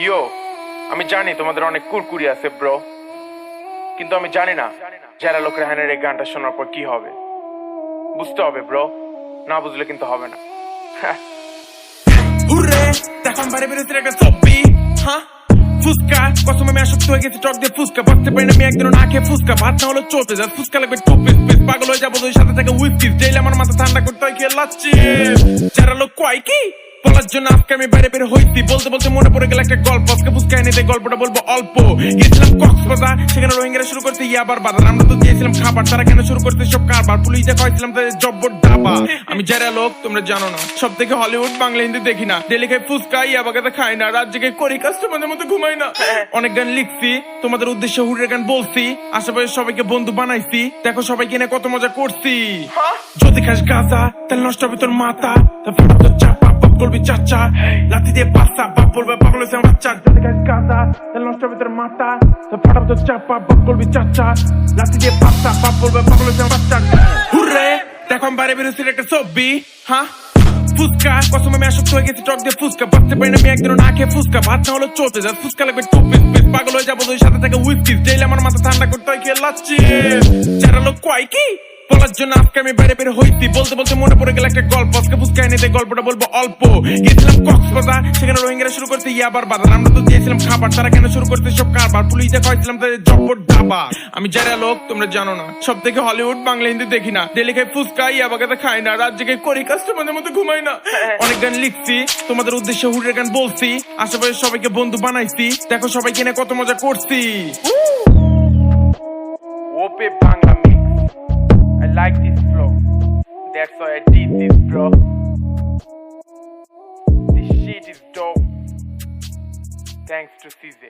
ইয়ো, আমি জানি তোমাদের অনেক কুরকুরি আছে ব্রো, কিন্তু আমি জানি না যারা লোক রেহানের এই গানটা শোনার পর কি হবে। বুঝতে হবে ব্রো, না বুঝলে কিন্তু হবে না। হুররে এখন বাড়ি বেরোতে একটা ছবি, হ্যাঁ ফুচকা কসম আমি আসক্ত হয়ে গেছি টক দিয়ে ফুচকা, বাঁচতে পারি না আমি একদিনও না খেয়ে ফুচকা, ভাত না হলো চলতে যা ফুচকা লাগবে টু পিস পিস, পাগল হয়ে যাবো ওই সাথে থেকে হুইস্কি, জেলে আমার মাথা ঠান্ডা করতে হয় খেয়ে লাচ্ছি। যারা লোক কয় কি বলার জন্য আজকে আমি বাইরে বের হইছি, বলতে বলতে মনে পড়ে গেল একটা গল্প, আজকে ফুচকা এনে দেয় গল্পটা বলবো অল্প। গেছিলাম কক্সবাজার, সেখানে রোহিঙ্গারা শুরু করতে ইয়াবার বাজার, আমরা তো দিয়েছিলাম খাবার, তারা কেন শুরু করতে সব কারবার, পুলিশ দেখাইছিলাম তাদের জব্বর ডাবা। আমি যারা লোক তোমরা জানো না, সব থেকে হলিউড বাংলা হিন্দি দেখি না, ডেলি খাই ফুচকা ইয়াবাগাতে খাই না, রাত জেগে করি কাজ তোমাদের মতো ঘুমাই না। অনেক গান লিখছি তোমাদের উদ্দেশ্যে, হুরের গান বলছি, আশেপাশে সবাইকে বন্ধু বানাইছি, দেখো সবাই কিনে কত মজা করছি। যদি খাস গাঁজা তাহলে নষ্ট হবে তোর মাথা, তারপর চাপা করবি চাচা, লাঠি দিয়ে পাশা বাপ বলবে পাগল হয়েছে আমার বাচ্চা। যদি খাস গাঁজা তাহলে নষ্ট হবে তোর মাথা, ফাটাবো তোর চাপা বাপ করবি চাচা, লাঠি দিয়ে পাশা বাপ বলবে পাগল হয়েছে আমার বাচ্চা। হুররে দেখো আমি বাইরে বেরোচ্ছি একটা ছবি, হ্যাঁ ফুচকা কসম আমি আসক্ত হয়ে গেছি টক দিয়ে ফুচকা, বাঁচতে পারি না আমি একদিনও না খেয়ে ফুচকা, ভাত না হলো চলতে যা ফুচকা লাগবে টু পিস পিস, পাগল হয়ে যাবো ওই সাথে থেকে হুইস্কি, জেলে আমার মাথা ঠান্ডা করতে হয় খেয়ে লাচ্ছি। যারা লোক কয় কি বলার জন্য আজকে আমি বাইরে বের হইছি, বলতে বলতে মনে পড়ে গেল একটা গল্প, আজকে ফুচকা এনে দেয় গল্পটা বলবো অল্প। গেছিলাম কক্সবাজার, সেখানে রোহিঙ্গারা শুরু করতে ইয়াবার বাজার, আমরা তো দিয়েছিলাম খাবার, তারা কেন শুরু করতে সব কারবার, পুলিশ দেখাইছিলাম তাদের জব্বর ডাবা। আমি যারা লোক তোমরা জানো না, সব থেকে হলিউড বাংলা হিন্দি দেখি না, ডেলি খাই ফুচকা ইয়াবাগাতে খাই না, রাত জেগে করি কাজ তোমাদের মতো ঘুমাই না। অনেক গান লিখছি তোমাদের উদ্দেশ্যে, হুরের গান বলছি, আশেপাশে সবাইকে বন্ধু বানাইছি, দেখো সবাই কিনে কত মজা করছি। ওপে Bangla mix, I like this flow, that's why I did this bro. This shit is dope. Thanks to CJ.